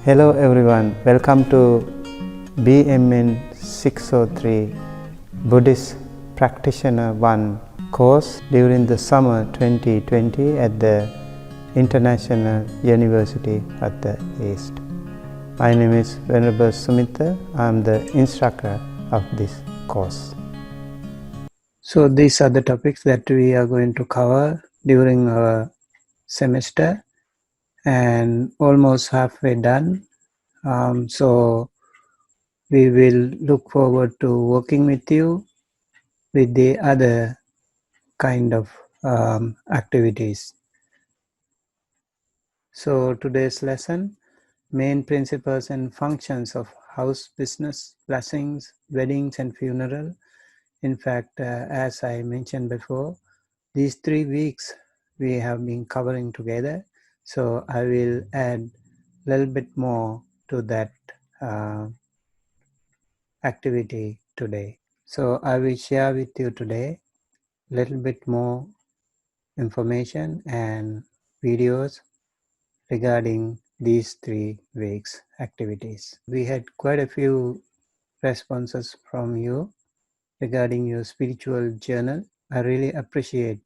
Hello everyone, welcome to BMN 603 Buddhist Practitioner I course during the summer 2020 at the International University of the East. My name is Venerable Sumita. I am the instructor of this course. So these are the topics that we are going to cover during our semester, and almost halfway done. So we will look forward to working with you with the other kind of activities. So today's lesson, main principles and functions of house business, blessings, weddings and funeral. In fact, as I mentioned before, these 3 weeks we have been covering together. So I will add a little bit more to that activity today. So I will share with you today a little bit more information and videos regarding these 3 weeks activities. We had quite a few responses from you regarding your spiritual journal. I really appreciate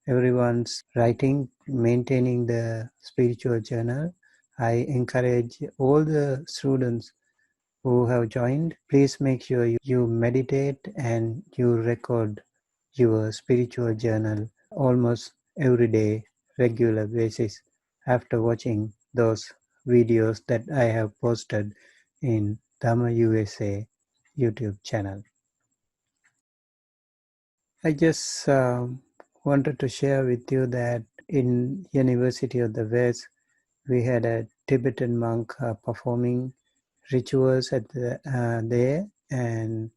everyone's writing, maintaining the spiritual journal. I encourage all the students who have joined, please make sure you meditate and you record your spiritual journal almost every day, regular basis, after watching those videos that I have posted in Dhamma USA YouTube channel. I just wanted to share with you that in University of the West, we had a Tibetan monk performing rituals at there, and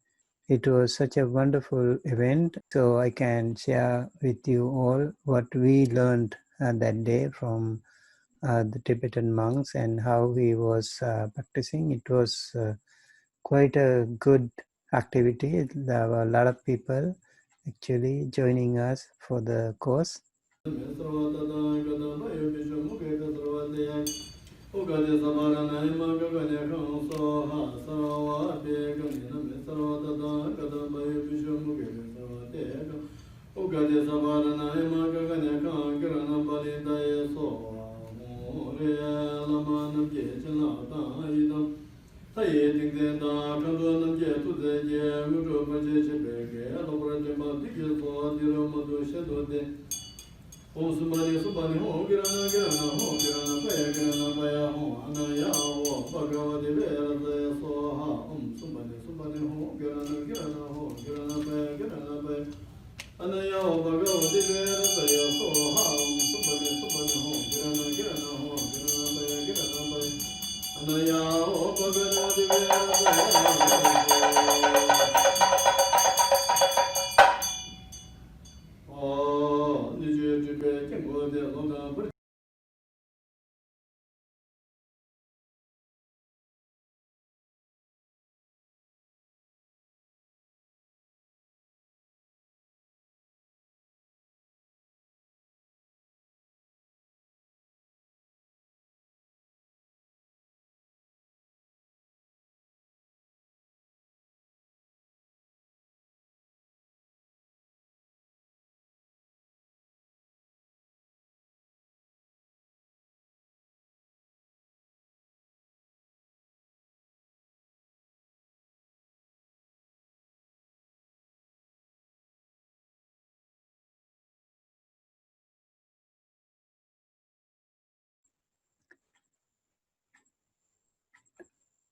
it was such a wonderful event. So I can share with you all what we learned that day from the Tibetan monks and how he was practicing. It was quite a good activity. There were a lot of people actually joining us for the course.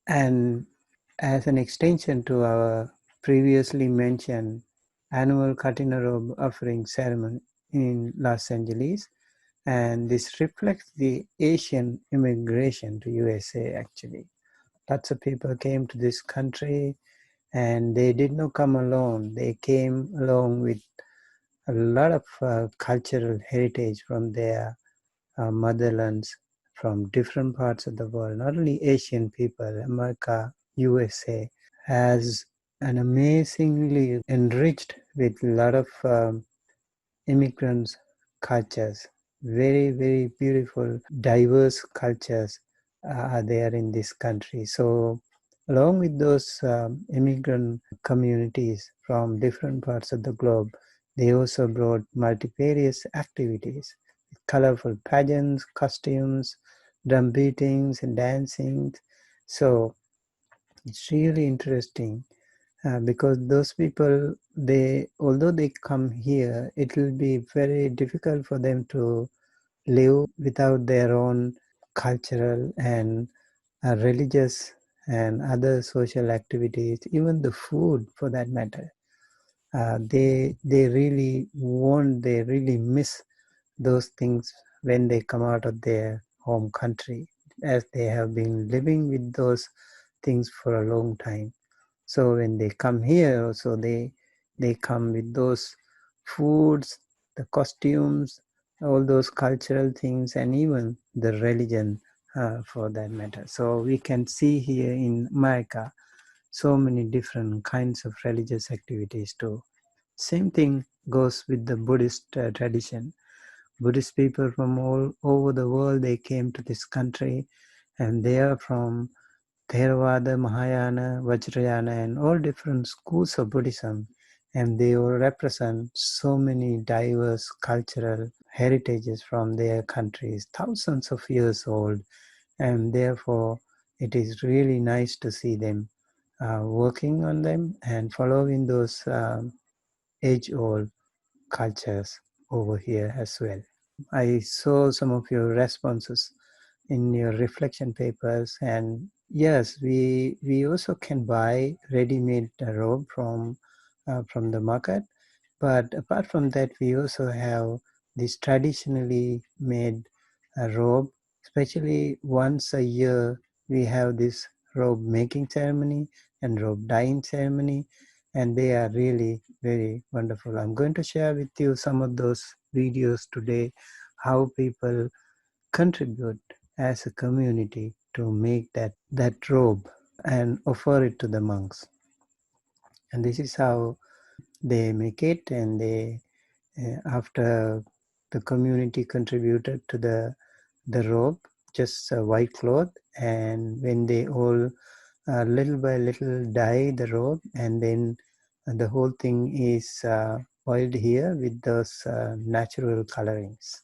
And as an extension to our previously mentioned annual Katina robe offering ceremony in Los Angeles, and this reflects the Asian immigration to USA actually. Lots of people came to this country and they did not come alone. They came along with a lot of cultural heritage from their motherlands, from different parts of the world, not only Asian people. America, USA has an amazingly enriched with a lot of immigrants cultures, very, very beautiful, diverse cultures are there in this country. So along with those immigrant communities from different parts of the globe, they also brought multifarious activities, colorful pageants, costumes, drum beatings and dancing. So it's really interesting because those people, although they come here, it will be very difficult for them to live without their own cultural and religious and other social activities, even the food for that matter. They really want, they really miss those things when they come out of their home country, as they have been living with those things for a long time. So when they come here, also they come with those foods, the costumes, all those cultural things, and even the religion for that matter. So we can see here in America so many different kinds of religious activities too. Same thing goes with the Buddhist tradition. Buddhist people from all over the world, they came to this country, and they are from Theravada, Mahayana, Vajrayana, and all different schools of Buddhism, and they will represent so many diverse cultural heritages from their countries, thousands of years old, and therefore it is really nice to see them working on them and following those age-old cultures over here as well. I saw some of your responses in your reflection papers, and yes, we also can buy ready-made robe from the market, but apart from that we also have this traditionally made robe. Especially once a year we have this robe making ceremony and robe dyeing ceremony, and they are really very wonderful. I'm going to share with you some of those videos today, how people contribute as a community to make that robe and offer it to the monks. And this is how they make it, and they after the community contributed to the robe, just a white cloth, and when they all little by little dye the robe, and then the whole thing is oiled here with those natural colorings.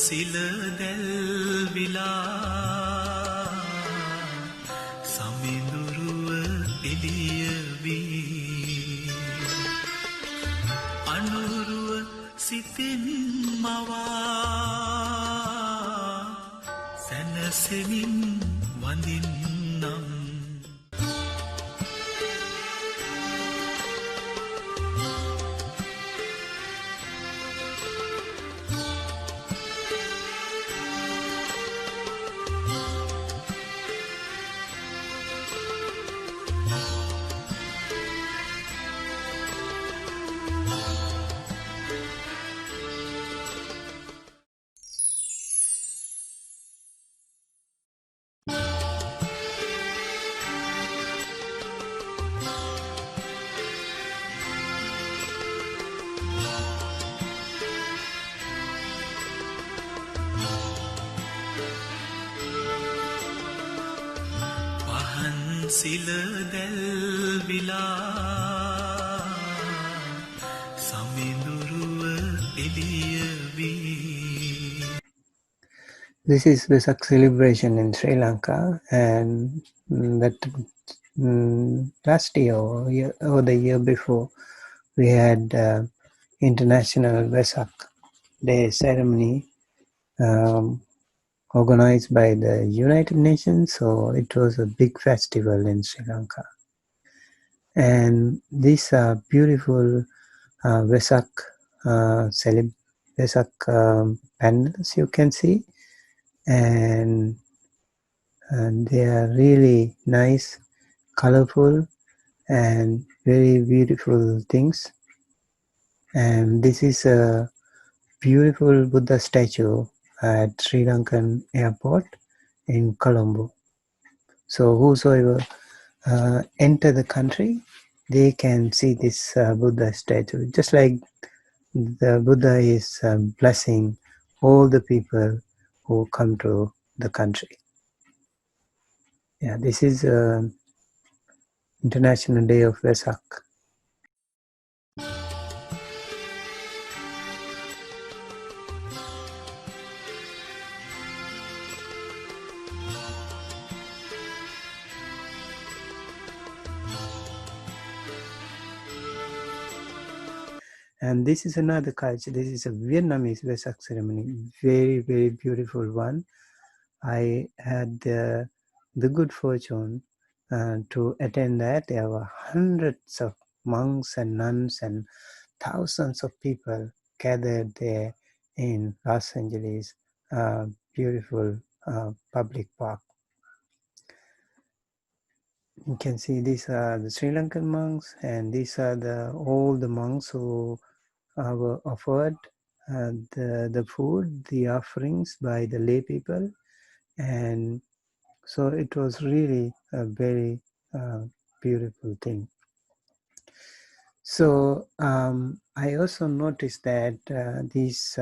සිල දැල්විලා සමිඳුරුව එළිය වී අනුරුව සිතින් මවා සැනසෙමින් වඳින්නම් සිල දැල්විලා සමිඳුරුව එළිය වී. This is Vesak celebration in Sri Lanka, and that last year or the year before, we had International Vesak Day ceremony organized by the United Nations, so it was a big festival in Sri Lanka. And these are beautiful Vesak panels you can see, and they are really nice, colorful, and very beautiful things. And this is a beautiful Buddha statue at Sri Lankan airport in Colombo. So whosoever enter the country, they can see this Buddha statue, just like the Buddha is blessing all the people who come to the country. Yeah, this is International Day of Vesak. And this is another culture. This is a Vietnamese Vesak ceremony, very, very beautiful one. I had the good fortune to attend that. There were hundreds of monks and nuns and thousands of people gathered there in Los Angeles, beautiful public park. You can see these are the Sri Lankan monks, and these are all the monks who were offered the food, the offerings by the lay people, and so it was really a very beautiful thing. So I also noticed that these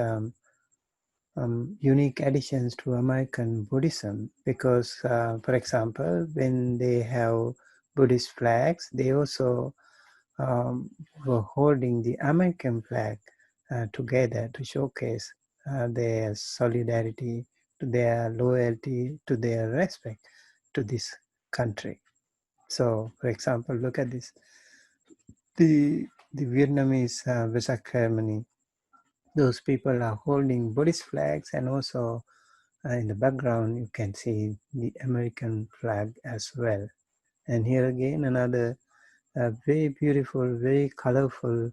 unique additions to American Buddhism, because, for example, when they have Buddhist flags, they also were holding the American flag together to showcase their solidarity, to their loyalty, to their respect to this country. So, for example, look at this. The Vietnamese Vesak ceremony, those people are holding Buddhist flags, and also in the background you can see the American flag as well. And here again another very beautiful, very colorful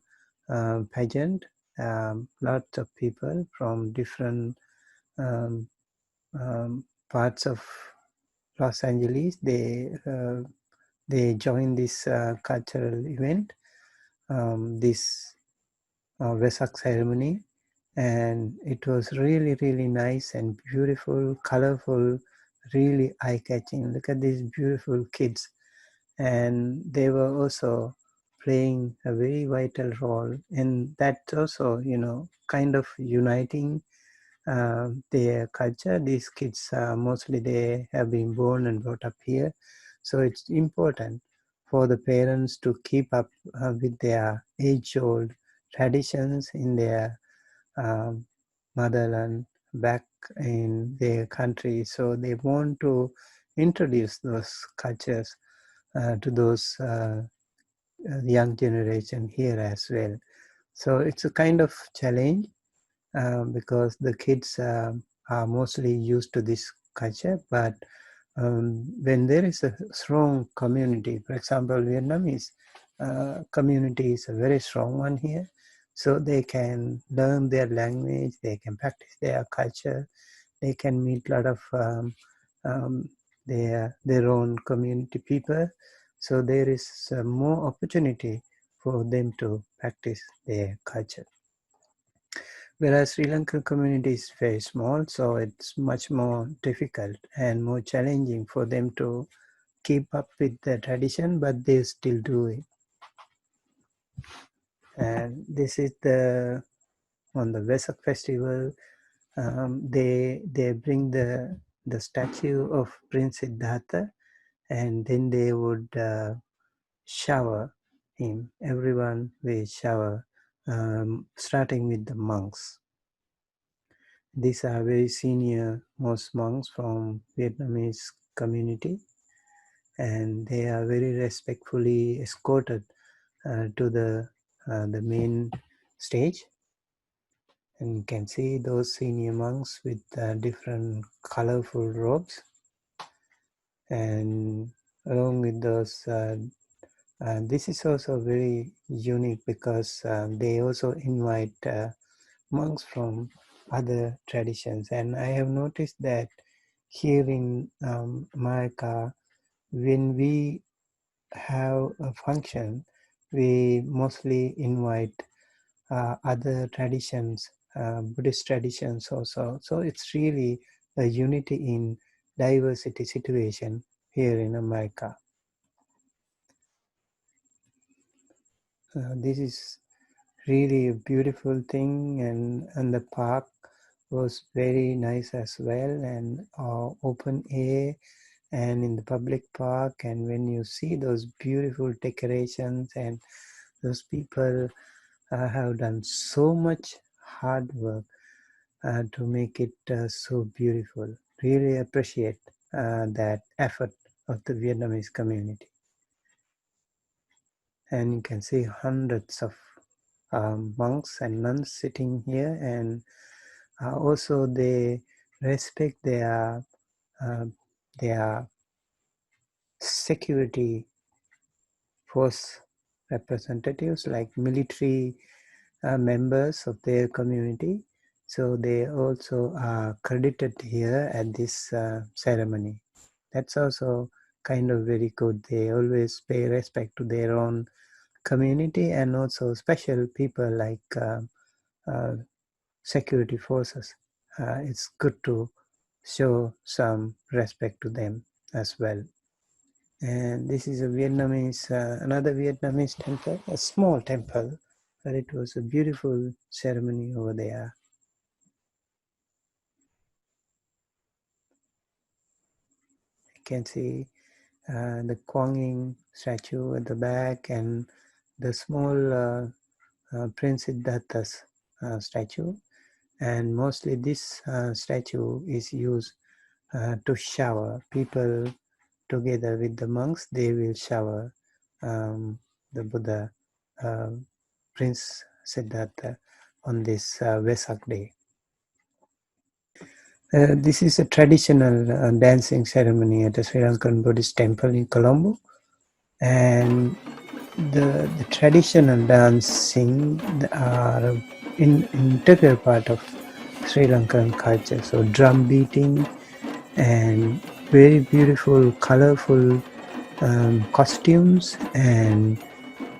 pageant. Lots of people from different um, parts of Los Angeles, they join this cultural event, this Vesak ceremony, and it was really, really nice and beautiful, colorful, really eye-catching. Look at these beautiful kids, and they were also playing a very vital role, and that also, kind of uniting their culture. These kids, mostly they have been born and brought up here, so it's important for the parents to keep up with their age-old traditions in their um, motherland back in their country. So they want to introduce those cultures to those young generation here as well. So it's a kind of challenge because the kids are mostly used to this culture, but when there is a strong community, for example, Vietnamese community is a very strong one here, so they can learn their language, they can practice their culture, they can meet a lot of um, their own community people, so there is more opportunity for them to practice their culture. Whereas Sri Lankan community is very small, so it's much more difficult and more challenging for them to keep up with the tradition, but they still do it. And this is on the Vesak festival. They bring the statue of Prince Siddhartha, and then they would shower him. Everyone will shower, starting with the monks. These are very senior most monks from Vietnamese community, and they are very respectfully escorted to the main stage. And you can see those senior monks with different colorful robes, and along with those this is also very unique because they also invite monks from other traditions. And I have noticed that here in America, when we have a function, we mostly invite other traditions, Buddhist traditions also. So it's really a unity in diversity situation here in America. This is really a beautiful thing, and the park was very nice as well, and open air and in the public park. And when you see those beautiful decorations, and those people have done so much hard work to make it so beautiful. Really appreciate that effort of the Vietnamese community. And you can see hundreds of monks and nuns sitting here, and also they respect uh, their security force representatives, like military members of their community. So they also are credited here at this ceremony. That's also kind of very good. They always pay respect to their own community, and also special people like uh, security forces. It's good to show some respect to them as well. And this is a another Vietnamese temple, a small temple, but it was a beautiful ceremony over there. You can see the Kuan Yin statue at the back, and the small Prince Siddhartha's statue. And mostly this statue is used to shower. People together with the monks, they will shower the Buddha, uh, Prince Siddhartha, on this Vesak day. This is a traditional dancing ceremony at the Sri Lankan Buddhist temple in Colombo, and the traditional dancing are an integral part of Sri Lankan culture. So drum beating and very beautiful, colorful costumes, and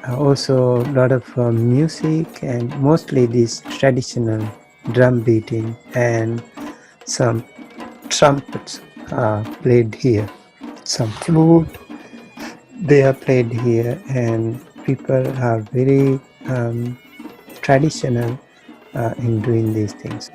also a lot of music, and mostly this traditional drum beating, and some trumpets are played here, some flute they are played here, and people are very traditional in doing these things.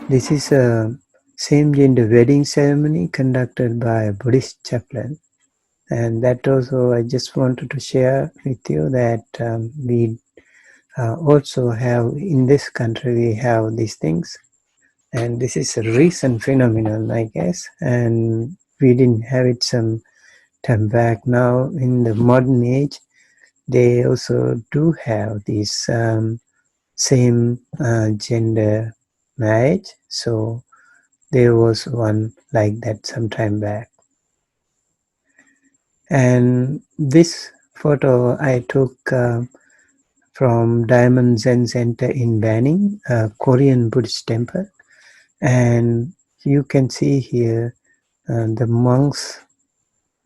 This is a same-gender wedding ceremony conducted by a Buddhist chaplain. And that also I just wanted to share with you that we also have, in this country, we have these things. And this is a recent phenomenon, I guess. And we didn't have it some time back. Now, in the modern age, they also do have this same gender marriage. So there was one like that some time back. And this photo I took from Diamond Zen Center in Banning, a Korean Buddhist temple. And you can see here the monks,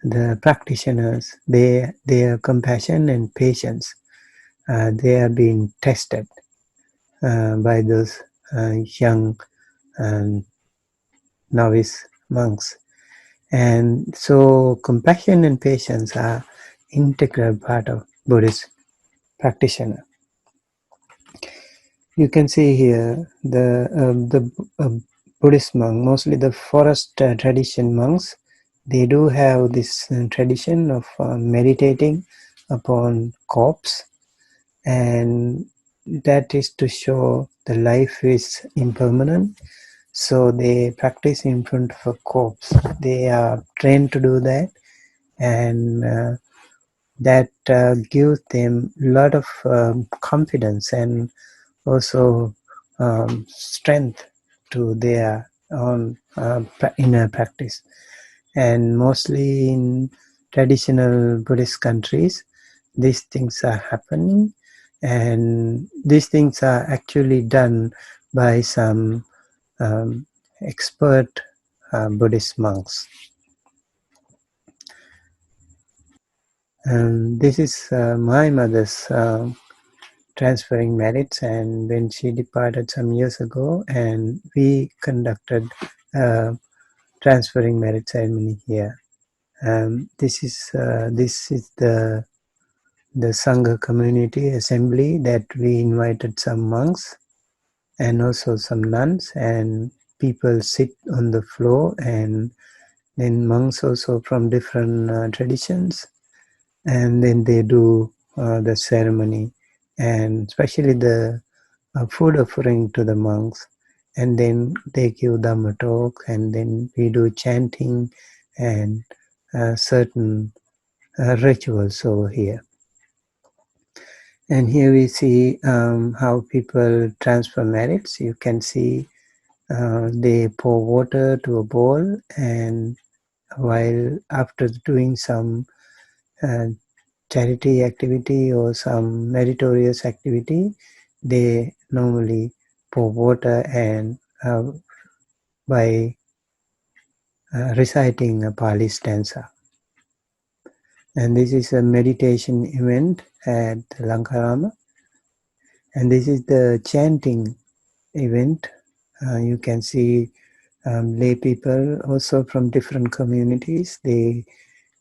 the practitioners, their compassion and patience, they are being tested by those young novice monks. And so compassion and patience are integral part of Buddhist practitioner. You can see here the Buddhist monk, mostly the forest tradition monks, they do have this tradition of meditating upon corpse, and that is to show the life is impermanent. So they practice in front of a corpse. They are trained to do that, and that gives them a lot of confidence and also strength to their own inner practice. And mostly in traditional Buddhist countries, these things are happening, and these things are actually done by some expert Buddhist monks. This is my mother's transferring merits, and when she departed some years ago, and we conducted a transferring merit ceremony here. This is the Sangha community assembly that we invited some monks and also some nuns, and people sit on the floor, and then monks also from different traditions, and then they do the ceremony, and especially the food offering to the monks, and then they give Dhamma talk, and then we do chanting and certain rituals over here. And here we see how people transfer merits. You can see they pour water to a bowl, and while after doing some uh, charity activity or some meritorious activity, they normally pour water and by reciting a Pali stanza. And this is a meditation event at Lankarama. And this is the chanting event. You can see lay people also from different communities. They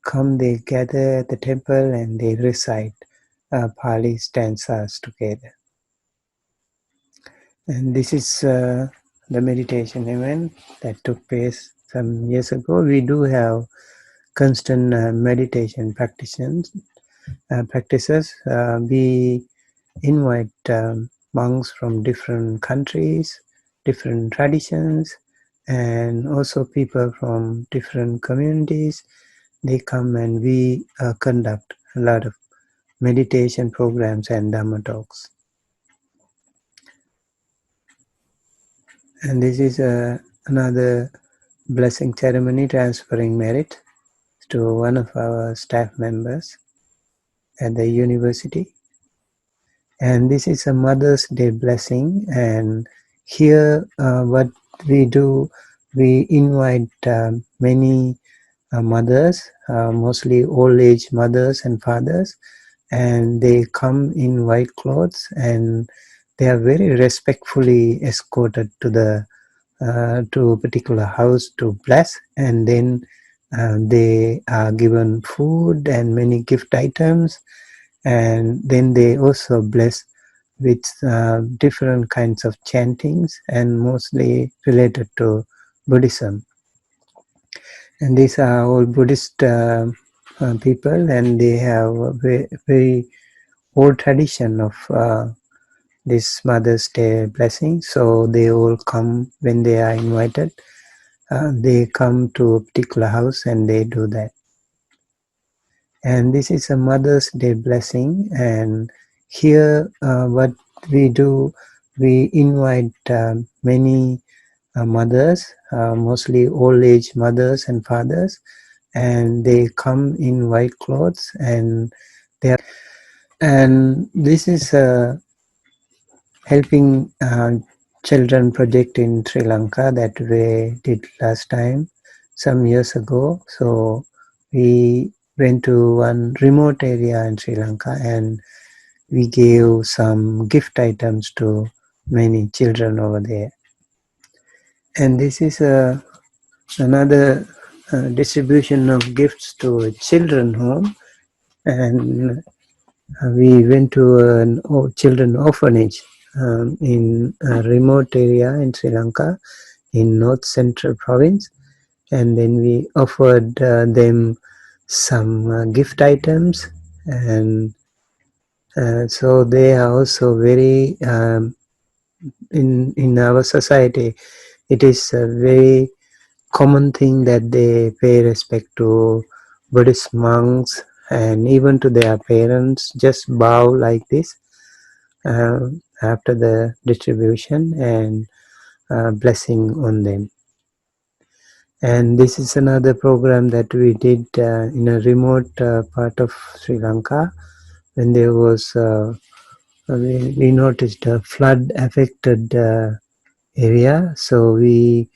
come, they gather at the temple, and they recite Pali stanzas together. And this is the meditation event that took place some years ago. We do have constant meditation practices. We invite monks from different countries, different traditions, and also people from different communities. They come, and we conduct a lot of meditation programs and Dhamma talks. And this is another blessing ceremony transferring merit to one of our staff members at the university. And this is a Mother's Day blessing, and here what we do, we invite many mothers, mostly old age mothers and fathers, and they come in white clothes, and they are very respectfully escorted to a particular house to bless, and then they are given food and many gift items, and then they also bless with different kinds of chantings, and mostly related to Buddhism. And these are all Buddhist people, and they have a very old tradition of this Mother's Day blessing. So they all come when they are invited. They come to a particular house and they do that. And this is a Mother's Day blessing. And here what we do, we invite many mothers, mostly old age mothers and fathers, and they come in white clothes, and this is helping children project in Sri Lanka that we did last time some years ago. So we went to one remote area in Sri Lanka, and we gave some gift items to many children over there. And this is another distribution of gifts to a children home, and we went to a children orphanage in a remote area in Sri Lanka, in North Central Province, and then we offered them some gift items, and so they are also very in our society. It is a very common thing that they pay respect to Buddhist monks and even to their parents. Just bow like this after the distribution and blessing on them. And this is another program that we did in a remote part of Sri Lanka, when there was we noticed a flood affected area. So we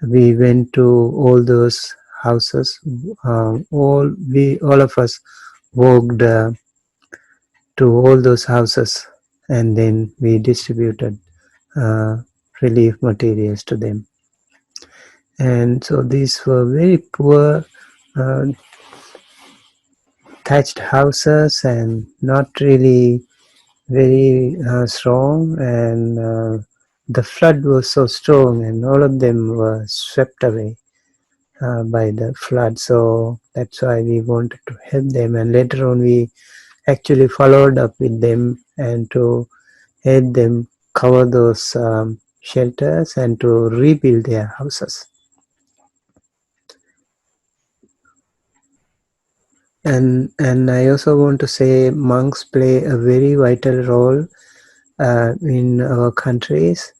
went to all those houses. All of us walked to all those houses, and then we distributed relief materials to them. And so these were very poor thatched houses and not really very strong, and the flood was so strong and all of them were swept away by the flood. So that's why we wanted to help them, and later on we actually followed up with them and to help them cover those shelters and to rebuild their houses. And I also want to say monks play a very vital role in our countries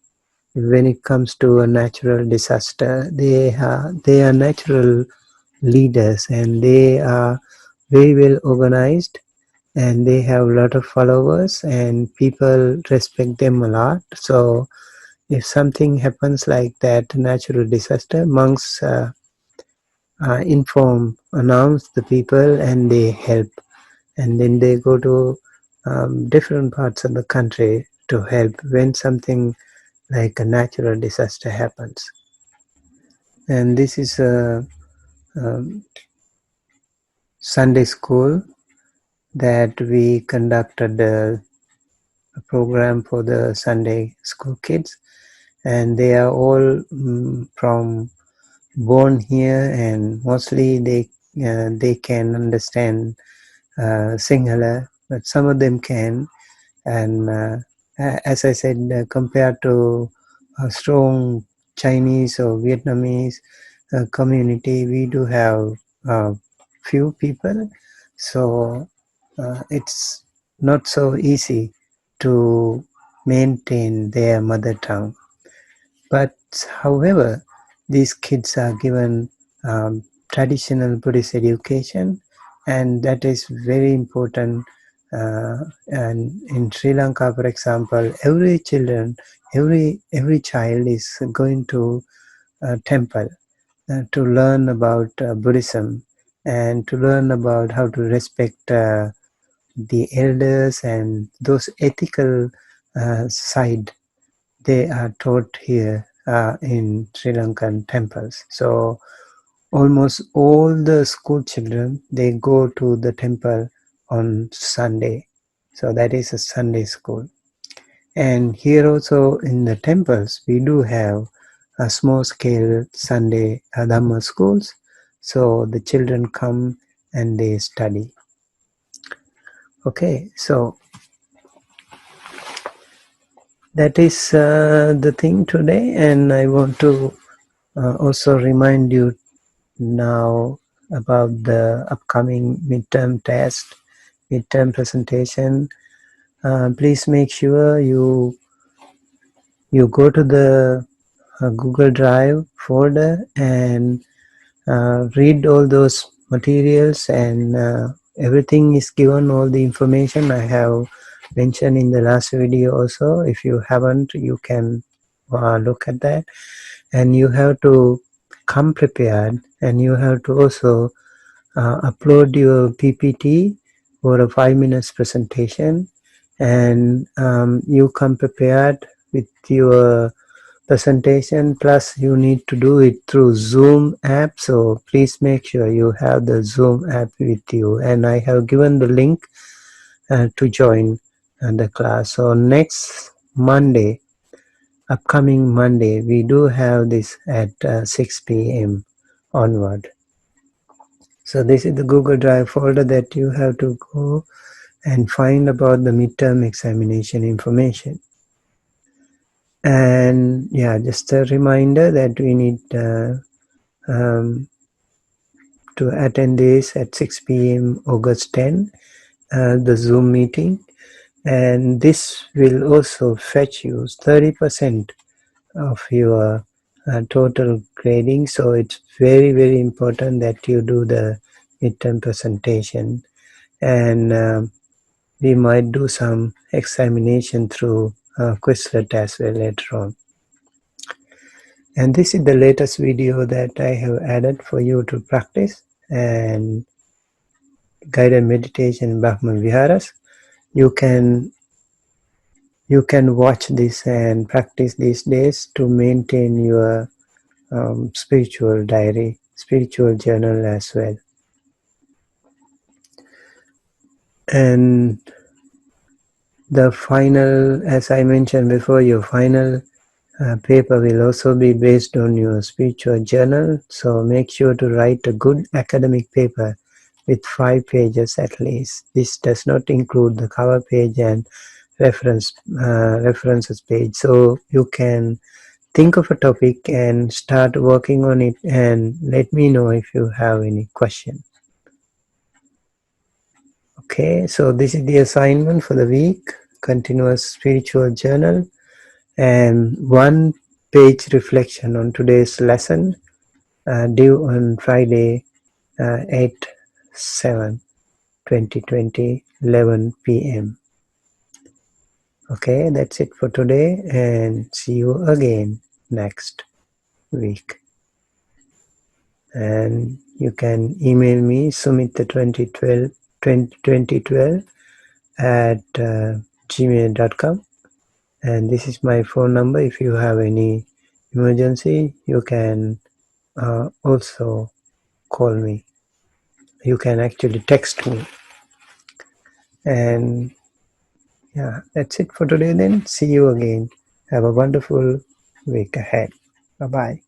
when it comes to a natural disaster. They are natural leaders, and they are very well organized, and they have a lot of followers and people respect them a lot. So if something happens like that natural disaster, monks announce the people and they help, and then they go to different parts of the country to help when something like a natural disaster happens. And this is a Sunday school that we conducted a program for the Sunday school kids, and they are all from born here, and mostly they can understand Sinhala, but some of them can. And as I said, compared to a strong Chinese or Vietnamese community, we do have few people, so it's not so easy to maintain their mother tongue. But however, these kids are given traditional Buddhist education, and that is very important. And in Sri Lanka, for example, every child is going to a temple to learn about Buddhism and to learn about how to respect the elders, and those ethical side they are taught here in Sri Lankan temples. So almost all the school children, they go to the temple on Sunday. So that is a Sunday school. And here also in the temples, we do have a small scale Sunday Dhamma schools. So the children come and they study. Okay, so that is the thing today, and I want to also remind you now about the upcoming midterm test, midterm presentation. Please make sure you go to the Google Drive folder and read all those materials, and everything is given, all the information I have mentioned in the last video also. If you haven't, you can look at that, and you have to come prepared, and you have to also upload your PPT for a 5 minutes presentation, and you come prepared with your presentation, plus you need to do it through Zoom app, so please make sure you have the Zoom app with you, and I have given the link to join the class. So next Monday, upcoming Monday, we do have this at 6 p.m. onward. So this is the Google Drive folder that you have to go and find about the midterm examination information. And yeah, just a reminder that we need to attend this at 6 p.m. August 10, the Zoom meeting, and this will also fetch you 30% of your total grading. So it's very, very important that you do the midterm presentation, and we might do some examination through Quizlet as well later on. And this is the latest video that I have added for you to practice, and guided meditation in Brahma Viharas. You can watch this and practice these days to maintain your spiritual diary, spiritual journal as well. And the final, as I mentioned before, your final paper will also be based on your spiritual journal. So make sure to write a good academic paper with 5 pages at least. This does not include the cover page and references page. So you can think of a topic and start working on it, and let me know if you have any question. Okay, so this is the assignment for the week, continuous spiritual journal, and 1 page reflection on today's lesson, due on Friday, 8/7/2020, 11 p.m. Okay, that's it for today, and see you again next week. And you can email me sumita2012 at gmail.com, and this is my phone number. If you have any emergency, you can also call me. You can actually text me. And yeah, that's it for today then. See you again. Have a wonderful week ahead. Bye-bye.